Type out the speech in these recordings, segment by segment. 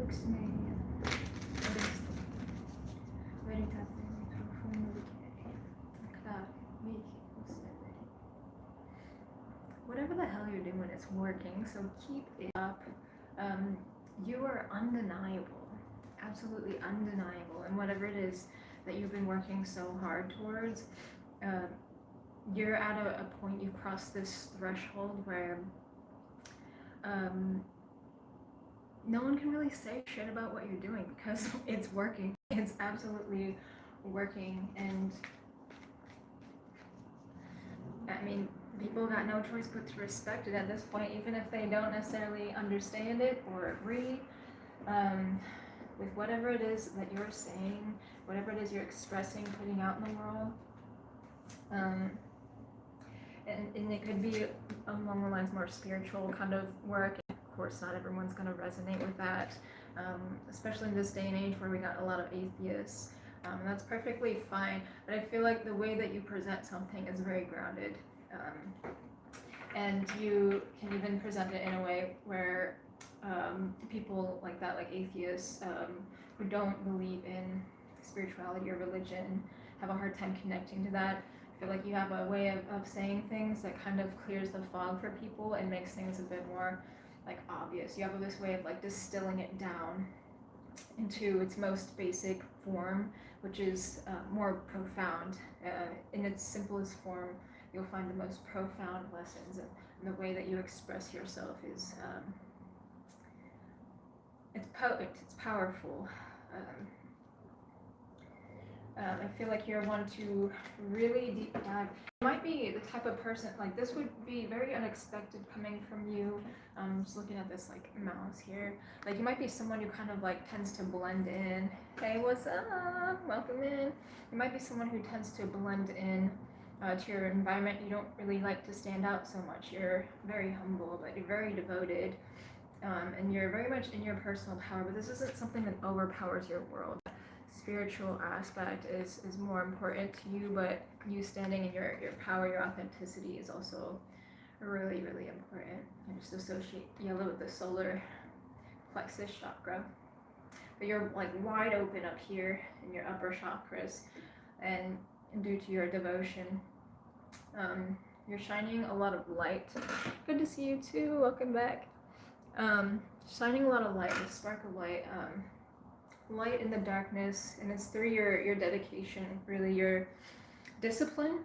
Luxme. Veritate profundo whatever the hell you're doing, it's working, so keep it up. You are undeniable, absolutely undeniable, and whatever it is that you've been working so hard towards, you're at a point, you've crossed this threshold where no one can really say shit about what you're doing because it's working. It's absolutely working, and I mean, people got no choice but to respect it at this point, even if they don't necessarily understand it or agree with whatever it is that you're saying, whatever it is you're expressing, putting out in the world. And it could be along the lines more spiritual kind of work. Of course, not everyone's going to resonate with that, especially in this day and age where we got a lot of atheists. That's perfectly fine, but I feel like the way that you present something is very grounded, and you can even present it in a way where people like that, like atheists who don't believe in spirituality or religion, have a hard time connecting to that. I feel like you have a way of saying things that kind of clears the fog for people and makes things a bit more like obvious. You have this way of like distilling it down into its most basic form, which is more profound. In its simplest form, you'll find the most profound lessons, and the way that you express yourself is it's potent, it's powerful. I feel like you're one to really deep dive. You might be the type of person, like this would be very unexpected coming from you. Just looking at this like mouse here. Like you might be someone who kind of like tends to blend in. Hey, what's up? Welcome in. You might be someone who tends to blend in to your environment. You don't really like to stand out so much. You're very humble, but you're very devoted. And you're very much in your personal power, but this isn't something that overpowers your world. Spiritual aspect is more important to you, but you standing in your power, your authenticity is also really, really important. I just associate yellow with the solar plexus chakra. But you're like wide open up here in your upper chakras, and due to your devotion, you're shining a lot of light. Good to see you too, welcome back. Shining a lot of light, a spark of light, light in the darkness, and it's through your dedication, really your discipline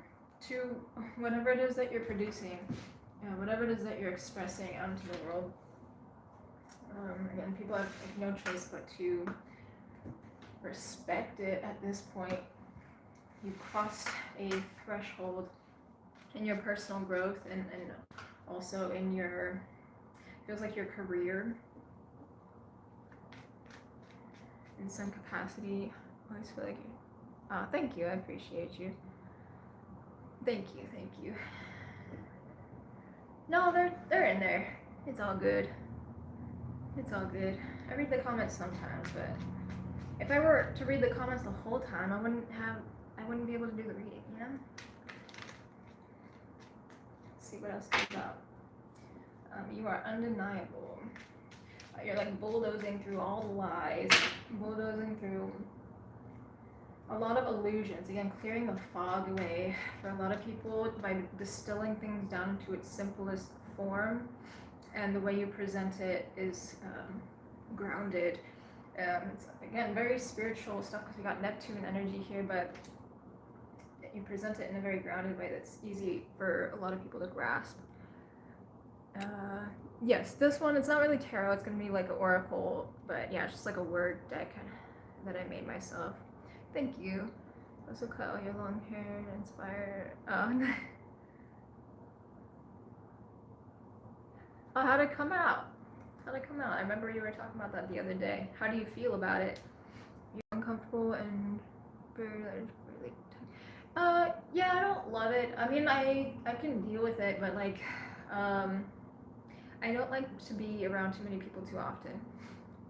to whatever it is that you're producing, whatever it is that you're expressing out into the world. Again, people have no choice but to respect it at this point. You've crossed a threshold in your personal growth and also in your, feels like your career. In some capacity, I always feel like, thank you, I appreciate you. Thank you. No, they're in there. It's all good. I read the comments sometimes, but if I were to read the comments the whole time, I wouldn't be able to do the reading, you know? Let's see what else comes out. You are undeniable. You're like bulldozing through all the lies, bulldozing through a lot of illusions. Again, clearing the fog away for a lot of people by distilling things down to its simplest form, and the way you present it is grounded. It's again very spiritual stuff because we got Neptune energy here, but you present it in a very grounded way that's easy for a lot of people to grasp. Yes, this one, it's not really tarot, it's going to be like an oracle, but yeah, it's just like a word deck that I made myself. Thank you. Also cut all your long hair and inspire. Oh, how'd it come out? I remember you were talking about that the other day. How do you feel about it? You're uncomfortable and really yeah, I don't love it. I mean, I can deal with it, but like, I don't like to be around too many people too often.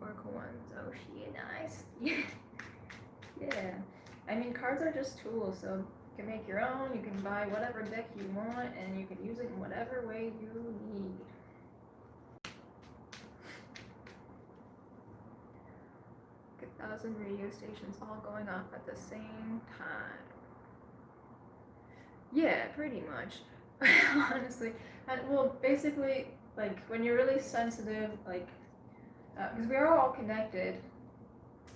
Oracle ones. Oh, she is nice. Yeah. I mean, cards are just tools, so you can make your own. You can buy whatever deck you want, and you can use it in whatever way you need. 1,000 radio stations all going off at the same time. Yeah, pretty much. Honestly. And well, basically, like when you're really sensitive, like, because we are all connected.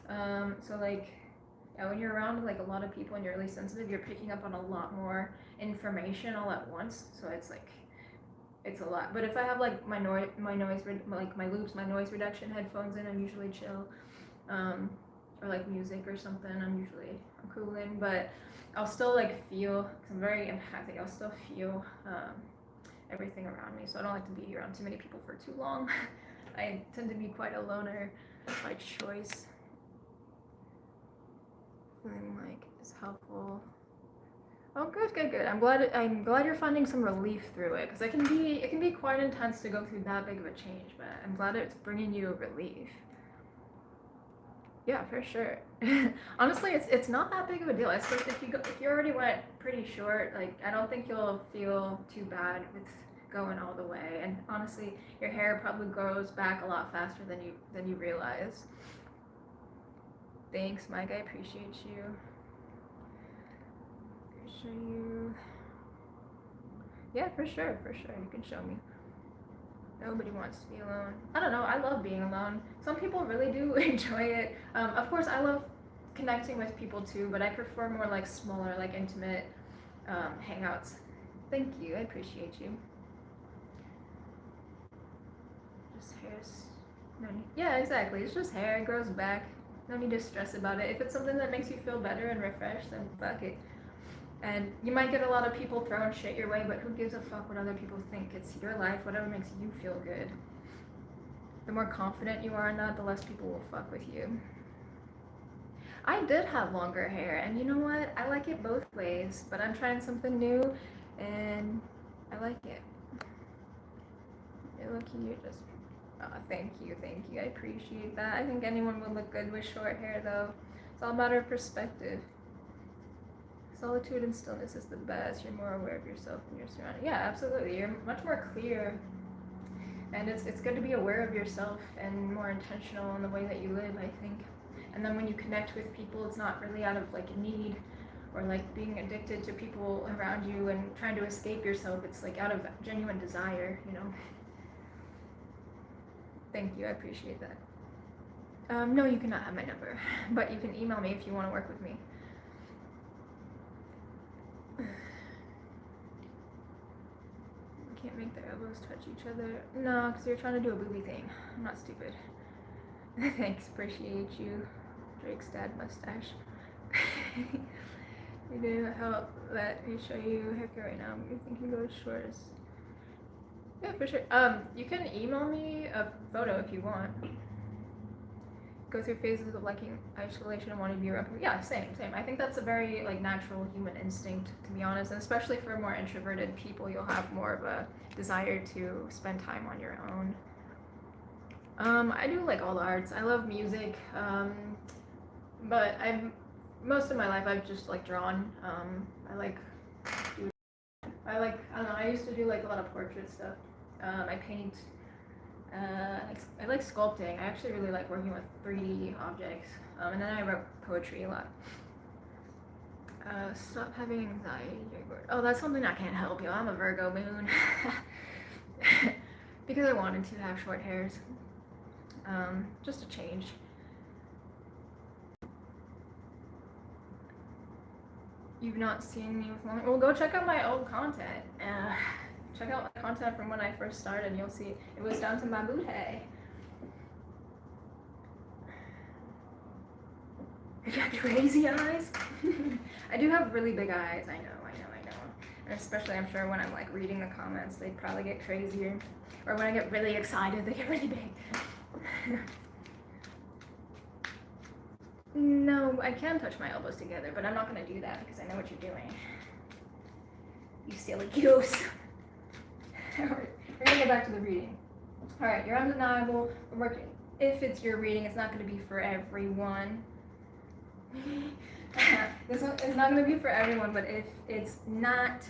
So like, yeah, when you're around like a lot of people and you're really sensitive, you're picking up on a lot more information all at once. So it's like, it's a lot. But if I have like my noise reduction headphones in, I'm usually chill. Or like music or something, I'm cool in. But I'll still like feel, cause I'm very empathic. I'll still feel everything around me. So I don't like to be around too many people for too long. I tend to be quite a loner by choice. Feeling like it's helpful. Oh, good. I'm glad you're finding some relief through it, because it can be quite intense to go through that big of a change. But I'm glad it's bringing you relief. Yeah, for sure. Honestly, it's not that big of a deal. I suppose if you already went pretty short, like I don't think you'll feel too bad with going all the way. And honestly, your hair probably grows back a lot faster than you realize. Thanks, Mike. I appreciate you. Show you. Yeah, for sure. You can show me. Nobody wants to be alone. I don't know. I love being alone. Some people really do enjoy it. Of course, I love connecting with people too, but I prefer more like smaller, like intimate hangouts. Thank you. I appreciate you. Just hair. No need. Yeah, exactly. It's just hair. It grows back. No need to stress about it. If it's something that makes you feel better and refreshed, then fuck it. And you might get a lot of people throwing shit your way, but who gives a fuck what other people think? It's your life, whatever makes you feel good. The more confident you are in that, the less people will fuck with you. I did have longer hair, and you know what? I like it both ways, but I'm trying something new, and I like it. You're lucky you just... Oh, thank you. I appreciate that. I think anyone would look good with short hair, though. It's all a matter of perspective. Solitude and stillness is the best. You're more aware of yourself and your surroundings. Yeah, absolutely. You're much more clear. And it's good to be aware of yourself and more intentional in the way that you live, I think. And then when you connect with people, it's not really out of like need or like being addicted to people around you and trying to escape yourself. It's like out of genuine desire, you know. Thank you. I appreciate that. No, you cannot have my number, but you can email me if you want to work with me. Can't make their elbows touch each other. No, because you're trying to do a booby thing. I'm not stupid. Thanks, appreciate you. Drake's dad mustache. You do help. Let me show you haircut right now. You think you go as short as... Yeah, for sure. You can email me a photo if you want. Go through phases of liking isolation and wanting to be around people. Yeah, same. I think that's a very like natural human instinct, to be honest, and especially for more introverted people, you'll have more of a desire to spend time on your own. I do like all the arts. I love music, but most of my life I've just like drawn. I don't know, I used to do like a lot of portrait stuff. I paint. I like sculpting. I actually really like working with 3D objects. And then I wrote poetry a lot. Stop having anxiety. Oh, that's something I can't help you. I'm a Virgo moon. Because I wanted to have short hairs. Just a change. You've not seen me with long... Well, go check out my old content. Check out my content from when I first started and you'll see it was down to my booty. I got crazy eyes. I do have really big eyes, I know. And especially I'm sure when I'm like reading the comments, they probably get crazier. Or when I get really excited, they get really big. No, I can touch my elbows together, but I'm not gonna do that because I know what you're doing. You silly goose. We're gonna get back to the reading. All right, you're undeniable. We're working. If it's your reading, it's not gonna be for everyone. This one is not gonna be for everyone, but if it's not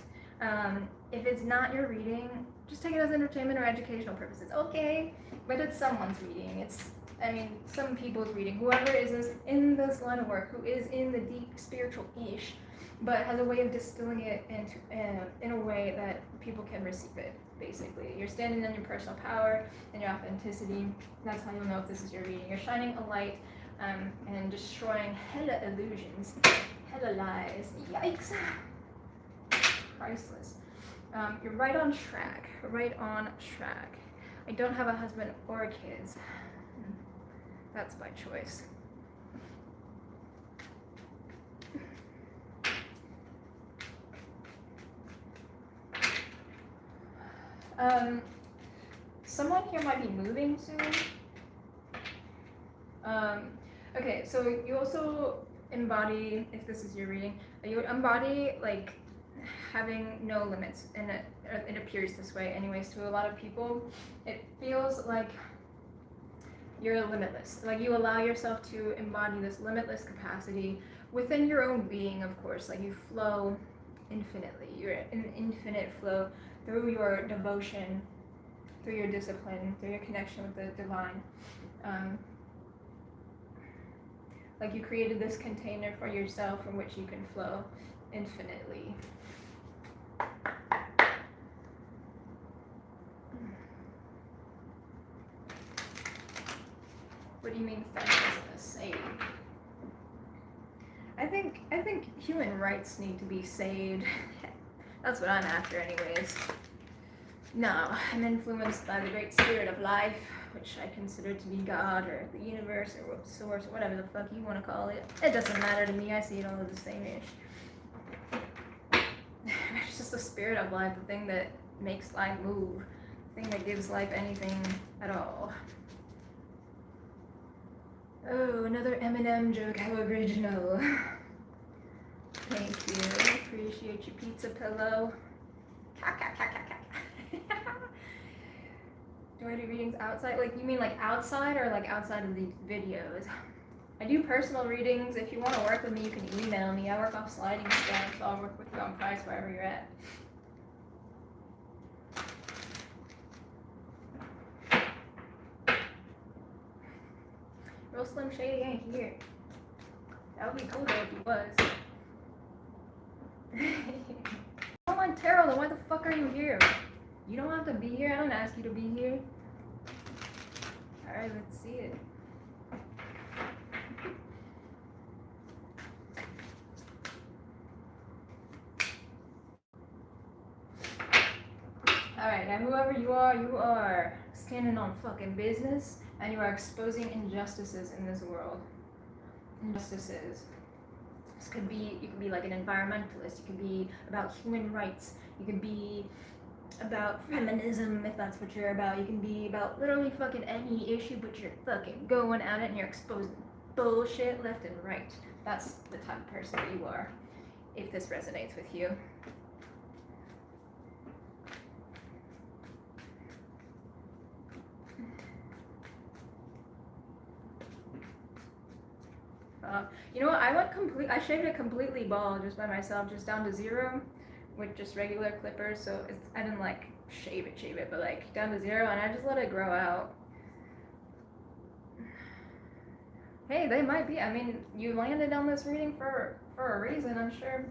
your reading, just take it as entertainment or educational purposes. Okay, but it's someone's reading. I mean, some people's reading, whoever is in this line of work, who is in the deep spiritual-ish, but has a way of distilling it into, in a way that people can receive it, basically. You're standing in your personal power and your authenticity. That's how you'll know if this is your reading. You're shining a light and destroying hella illusions, hella lies. Yikes! Priceless. You're right on track, right on track. I don't have a husband or kids. That's by choice. Someone here might be moving soon. Okay, so you also embody, if this is your reading, you would embody like having no limits, and it appears this way anyways to a lot of people. It feels like you're limitless, like you allow yourself to embody this limitless capacity within your own being, of course. Like you flow infinitely, you're in infinite flow through your devotion, through your discipline, through your connection with the divine. Like you created this container for yourself from which you can flow infinitely. What do you mean feminism is saved? I think human rights need to be saved. That's what I'm after anyways. No, I'm influenced by the great spirit of life, which I consider to be God or the universe or source or whatever the fuck you want to call it. It doesn't matter to me, I see it all as the same-ish. It's just the spirit of life, the thing that makes life move, the thing that gives life anything at all. Oh, another Eminem joke, how original. Thank you, appreciate your pizza pillow. Do I do readings outside? Like, you mean like outside or like outside of these videos? I do personal readings. If you want to work with me, you can email me. I work off sliding scale, so I'll work with you on price wherever you're at. Real Slim Shady ain't here. That would be cool though if he was. I'm on tarot, then why the fuck are you here? You don't have to be here. I don't ask you to be here. Alright, let's see it. Alright, now whoever you are standing on fucking business, and you are exposing injustices in this world. Injustices. This could be, you could be like an environmentalist, you could be about human rights, you could be about feminism if that's what you're about, you can be about literally fucking any issue, but you're fucking going at it and you're exposing bullshit left and right. That's the type of person that you are, if this resonates with you. You know what, I shaved it completely bald just by myself, just down to 0 with just regular clippers, so I didn't like shave it, but like down to 0, and I just let it grow out. Hey, they might be, I mean, you landed on this reading for a reason, I'm sure.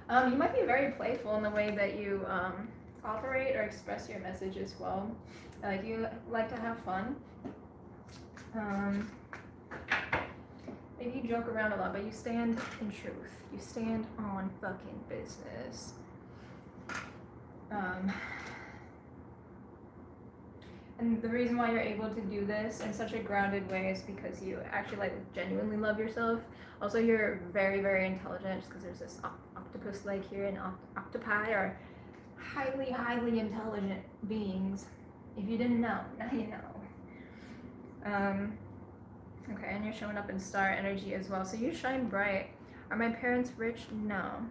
You might be very playful in the way that you operate or express your message as well. Like, you like to have fun. Maybe you joke around a lot, but you stand in truth. You stand on fucking business. And the reason why you're able to do this in such a grounded way is because you actually like genuinely love yourself. Also, you're very, very intelligent just because there's this octopus leg here, and octopi are highly, highly intelligent beings. If you didn't know, now you know. Okay, and you're showing up in star energy as well, so you shine bright. Are my parents rich? No.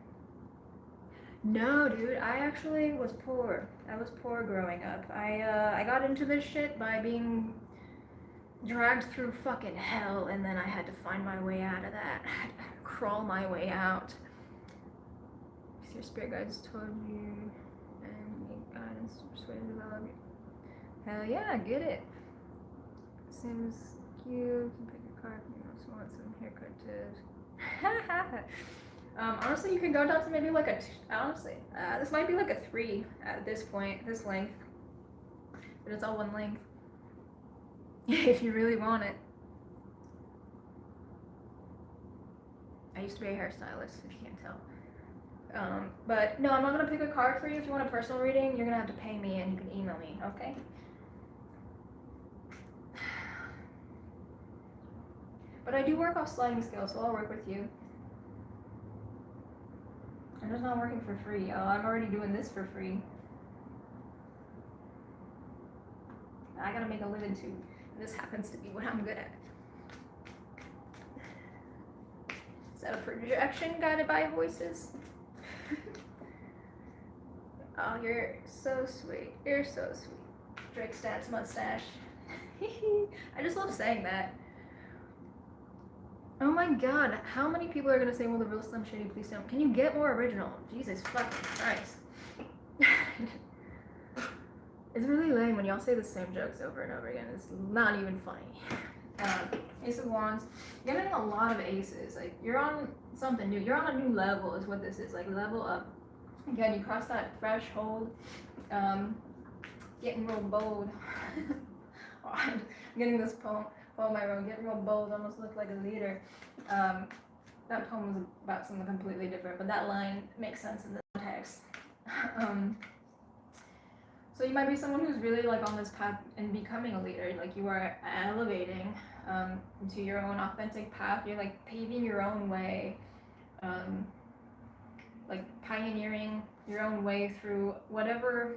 No, dude, I actually was poor. I was poor growing up. I got into this shit by being dragged through fucking hell, and then I had to find my way out of that. I had to crawl my way out. If your spirit guides told you, and guidance to persuade and develop. Hell yeah, get it. seems cute. You can pick a card from you also want some haircut tips. Honestly, you can go down to maybe like a, honestly, this might be like a 3 at this point, this length. But it's all one length. If you really want it. I used to be a hairstylist, if you can't tell. But no, I'm not gonna pick a card for you. If you want a personal reading, you're gonna have to pay me and you can email me, okay? But I do work off sliding scale, so I'll work with you. I'm just not working for free. Oh, I'm already doing this for free. I gotta make a living too. This happens to be what I'm good at. Is that a projection guided by voices? Oh, you're so sweet. You're so sweet. Drake Stats mustache. I just love saying that. Oh my god, how many people are gonna say, well, the real Slim Shady, please don't. Can you get more original? Jesus fucking Christ. It's really lame when y'all say the same jokes over and over again. It's not even funny. Ace of Wands. You're getting a lot of aces. Like, you're on something new. You're on a new level is what this is. Like, level up. Again, you cross that threshold. Getting real bold. Oh, I'm getting this poem I wrote. Getting real bold. Almost looked like a leader. That poem was about something completely different. But that line makes sense in the text. So you might be someone who's really like on this path and becoming a leader. Like, you are elevating into your own authentic path. You're like paving your own way, like pioneering your own way through whatever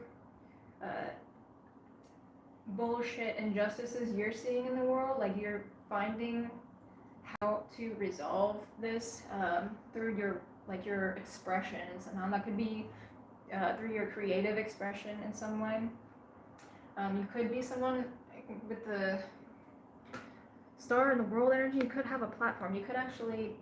bullshit injustices you're seeing in the world. Like, you're finding how to resolve this through your expression, and somehow that could be through your creative expression in some way. You could be someone with the star in the world energy. You could have a platform. You could actually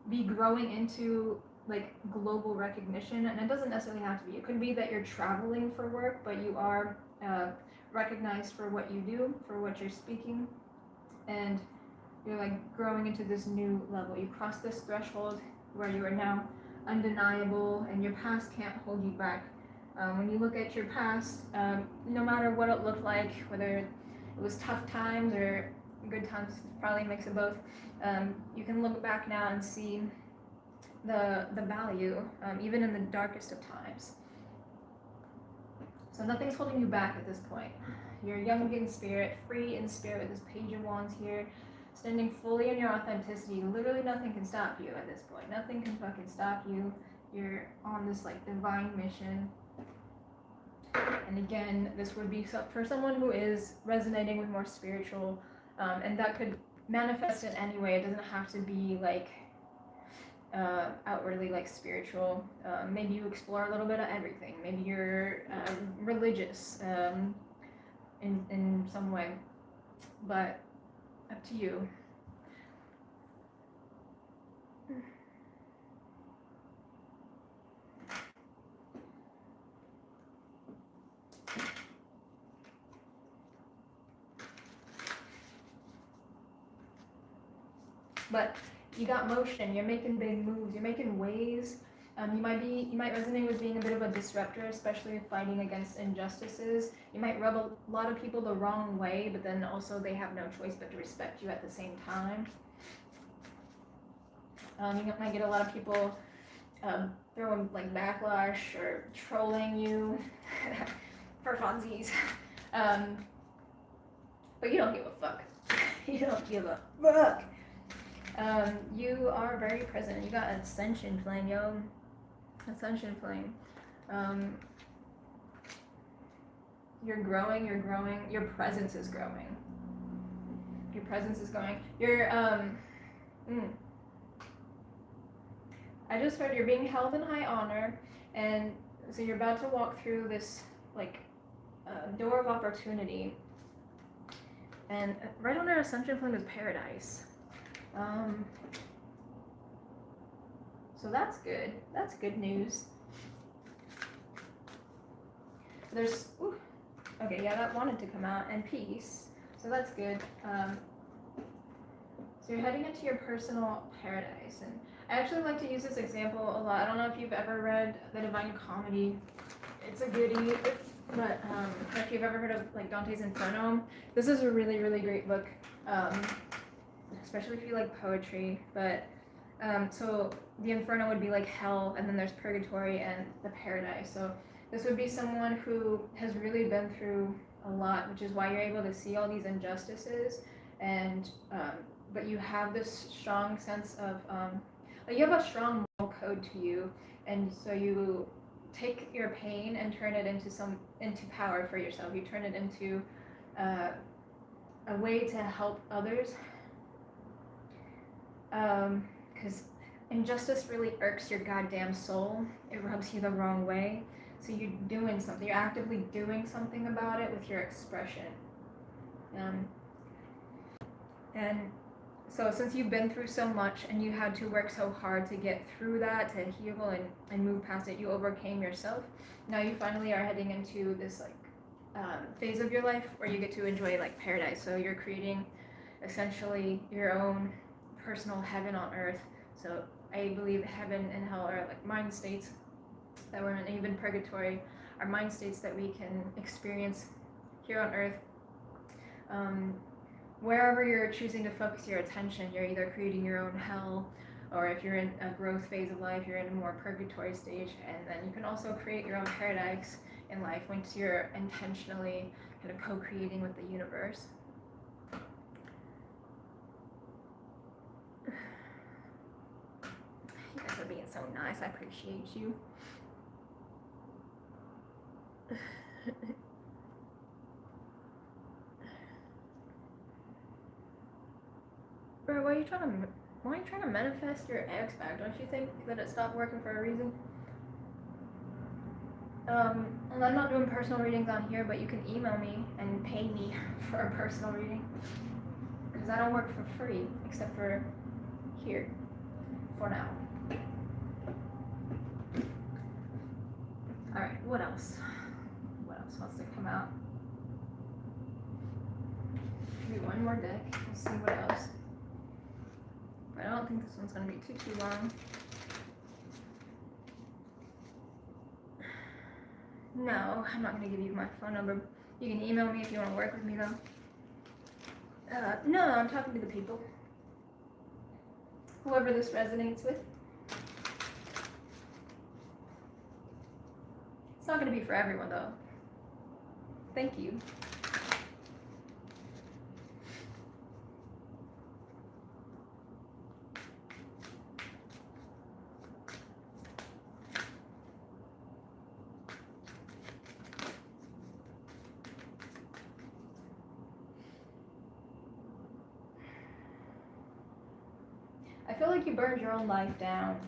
be growing into like global recognition, and it doesn't necessarily have to be. It could be that you're traveling for work, but you are recognized for what you do, for what you're speaking, and you're like growing into this new level. You cross this threshold where you are now undeniable, and your past can't hold you back. When you look at your past, no matter what it looked like, whether it was tough times or good times, probably a mix of both, you can look back now and see the value, even in the darkest of times. So nothing's holding you back at this point. You're young in spirit, free in spirit with this Page of Wands here, standing fully in your authenticity. Literally nothing can stop you at this point. Nothing can fucking stop you. You're on this like divine mission. And again, this would be for someone who is resonating with more spiritual, and that could manifest in any way. It doesn't have to be like outwardly like spiritual. Maybe you explore a little bit of everything. Maybe you're religious in some way, but up to you. But you got motion. You're making big moves. You're making waves. You might resonate with being a bit of a disruptor, especially fighting against injustices. You might rub a lot of people the wrong way, but then also they have no choice but to respect you at the same time. You might get a lot of people throwing like backlash or trolling you for funsies. But you don't give a fuck. You don't give a fuck. You are very present. You got Ascension Flame, yo. Ascension Flame. You're growing. Your presence is growing. Your presence is going. I just heard you're being held in high honor, and so you're about to walk through this like door of opportunity. And right under Ascension Flame is paradise. So that's good. That's good news. There's Okay, yeah, that wanted to come out. And peace. So that's good. So you're heading into your personal paradise. And I actually like to use this example a lot. I don't know if you've ever read The Divine Comedy. It's a goodie. But if you've ever heard of like Dante's Inferno, this is a really, really great book. Especially if you like poetry. But so the Inferno would be like hell, and then there's purgatory and the paradise. So this would be someone who has really been through a lot, which is why you're able to see all these injustices, and but you have this strong sense of like you have a strong moral code to you, and so you take your pain and turn it into power for yourself. You turn it into a way to help others, because injustice really irks your goddamn soul. It rubs you the wrong way. So you're doing something. You're actively doing something about it with your expression. And so since you've been through so much and you had to work so hard to get through that, to heal and move past it, you overcame yourself. Now you finally are heading into this like phase of your life where you get to enjoy like paradise. So you're creating essentially your own personal heaven on earth. So I believe heaven and hell are like mind states that we're in, even purgatory are mind states that we can experience here on earth. Wherever you're choosing to focus your attention, you're either creating your own hell, or if you're in a growth phase of life, you're in a more purgatory stage, and then you can also create your own paradise in life once you're intentionally kind of co-creating with the universe. You guys are being so nice. I appreciate you. Bro, why are you trying to manifest your ex back? Don't you think that it stopped working for a reason? And I'm not doing personal readings on here, but you can email me and pay me for a personal reading, because I don't work for free except for here for now. All right, what else? What else wants to come out? Maybe one more deck. Let's see what else. But I don't think this one's gonna be too long. No, I'm not gonna give you my phone number. You can email me if you want to work with me though. No, I'm talking to the people. Whoever this resonates with. It's not gonna be for everyone though. Thank you. I feel like you burned your own life down.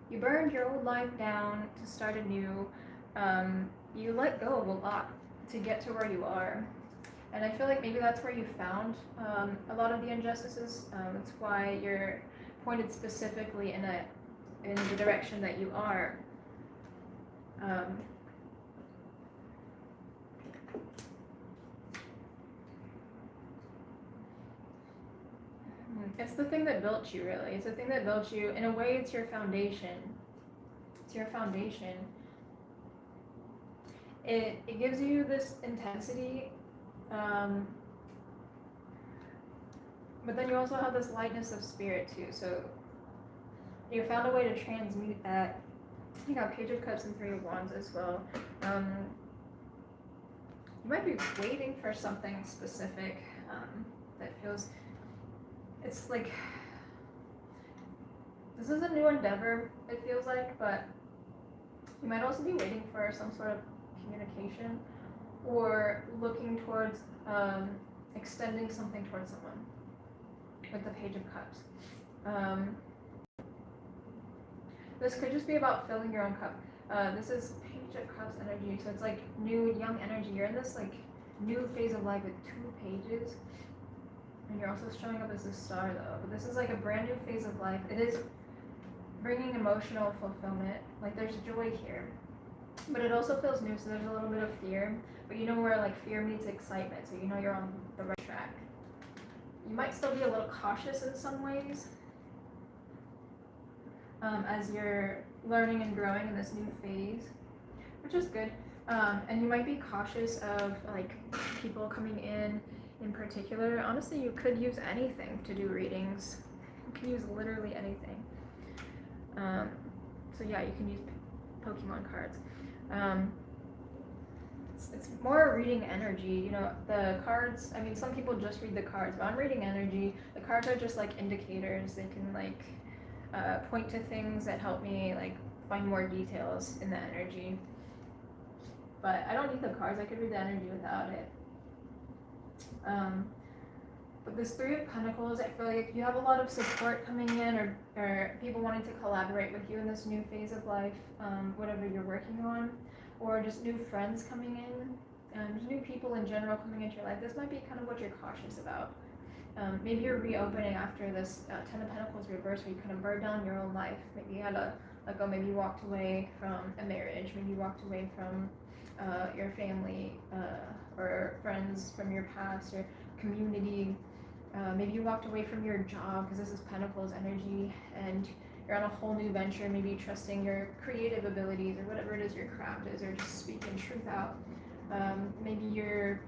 You burned your old life down to start anew. You let go of a lot to get to where you are. And I feel like maybe that's where you found a lot of the injustices. That's why you're pointed specifically in the direction that you are. It's the thing that built you, really. It's the thing that built you. In a way, it's your foundation. It's your foundation. It gives you this intensity, but then you also have this lightness of spirit too. So you found a way to transmute that. You got Page of Cups and Three of Wands as well. You might be waiting for something specific that feels. It's like, this is a new endeavor, it feels like, but you might also be waiting for some sort of communication or looking towards extending something towards someone with the Page of Cups. This could just be about filling your own cup. This is Page of Cups energy, so it's like new, young energy. You're in this like new phase of life with 2 pages. And you're also showing up as a star though. But this is like a brand new phase of life. It is bringing emotional fulfillment. Like there's joy here. but it also feels new, so there's a little bit of fear, but you know where like fear meets excitement, so you know you're on the right track. You might still be a little cautious in some ways as you're learning and growing in this new phase, which is good. And you might be cautious of like people coming in particular. Honestly, you could use anything to do readings. You can use literally anything. So yeah, you can use Pokemon cards. It's more reading energy, you know, the cards, I mean, some people just read the cards, but I'm reading energy. The cards are just like indicators. They can like point to things that help me like find more details in the energy. But I don't need the cards, I could read the energy without it. But this Three of Pentacles, I feel like you have a lot of support coming in, or people wanting to collaborate with you in this new phase of life, whatever you're working on, or just new friends coming in, just new people in general coming into your life. This might be kind of what you're cautious about. Maybe you're reopening after this Ten of Pentacles reverse, where you kind of burned down your own life. Maybe you had to let go, maybe you walked away from a marriage, maybe you walked away from your family or friends from your past or community. Maybe you walked away from your job, because this is Pentacles energy, and you're on a whole new venture, maybe trusting your creative abilities or whatever it is your craft is, or just speaking truth out. Maybe you're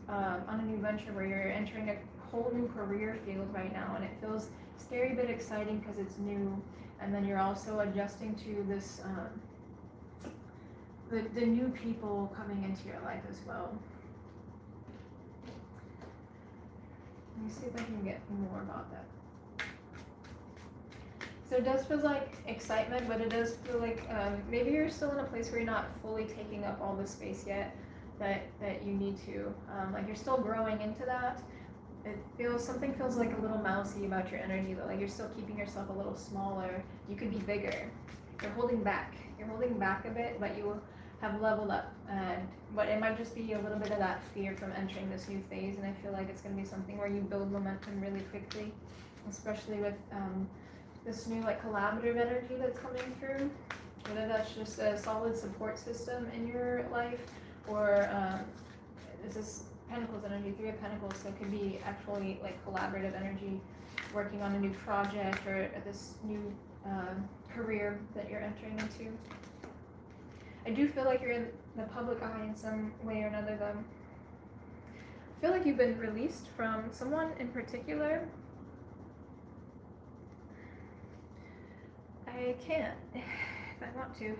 on a new venture where you're entering a whole new career field right now, and it feels scary but exciting because it's new, and then you're also adjusting to this the new people coming into your life as well. Let me see if I can get more about that. So it does feel like excitement, but it does feel like maybe you're still in a place where you're not fully taking up all the space yet that you need to. Like you're still growing into that. Something feels like a little mousy about your energy though. Like you're still keeping yourself a little smaller. You could be bigger. You're holding back. You're holding back a bit, but you have leveled up. But it might just be a little bit of that fear from entering this new phase, and I feel like it's going to be something where you build momentum really quickly, especially with this new like collaborative energy that's coming through. Whether that's just a solid support system in your life, or this is Pentacles energy, Three of Pentacles, so it could be actually like collaborative energy, working on a new project or this new career that you're entering into. I do feel like you're in the public eye in some way or another though. I feel like you've been released from someone in particular. I can't, if I want to.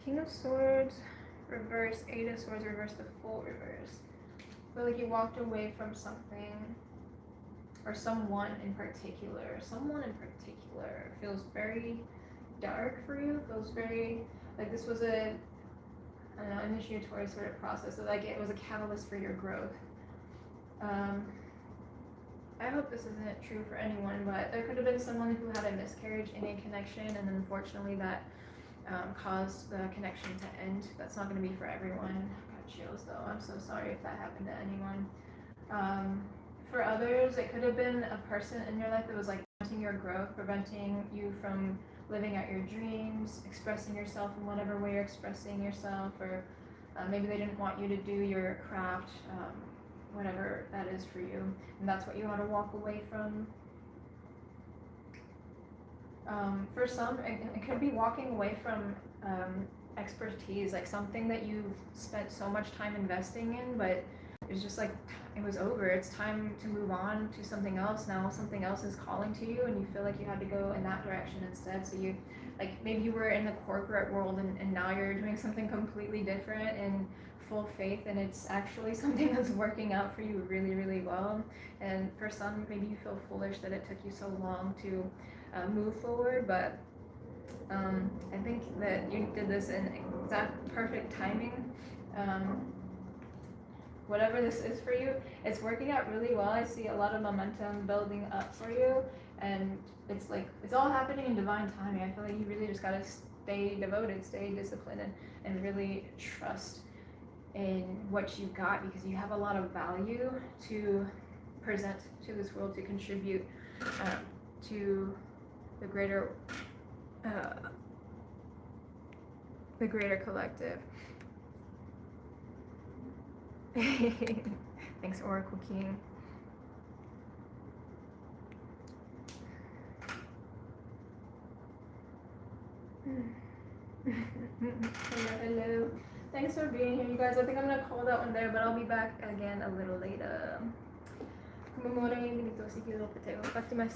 King of Swords, reverse, Eight of Swords, reverse, the Fool, reverse. I feel like you walked away from something, or someone in particular. Someone in particular feels very dark for you, feels very, like this was a, I don't know, initiatory sort of process, so like it was a catalyst for your growth. I hope this isn't true for anyone, but there could have been someone who had a miscarriage in a connection, and unfortunately that caused the connection to end. That's not going to be for everyone. Got chills though. I'm so sorry if that happened to anyone. For others, it could have been a person in your life that was like preventing your growth, preventing you from living out your dreams, expressing yourself in whatever way you're expressing yourself, or maybe they didn't want you to do your craft, whatever that is for you, and that's what you want to walk away from. For some, it could be walking away from expertise, like something that you've spent so much time investing in, but it's just like, it was over. It's time to move on to something else. Now something else is calling to you, and you feel like you had to go in that direction instead. So you, like maybe you were in the corporate world, and now you're doing something completely different in full faith, and it's actually something that's working out for you really, really well. And for some, maybe you feel foolish that it took you so long to move forward, but I think that you did this in exact perfect timing. Whatever this is for you, it's working out really well. I see a lot of momentum building up for you, and it's like, it's all happening in divine timing. I feel like you really just gotta stay devoted, stay disciplined, and really trust in what you got, because you have a lot of value to present to this world, to contribute to the greater the greater collective. Thanks, Oracle King. Hello. Thanks for being here, you guys. I think I'm gonna call that one there, but I'll be back again a little later. Back to my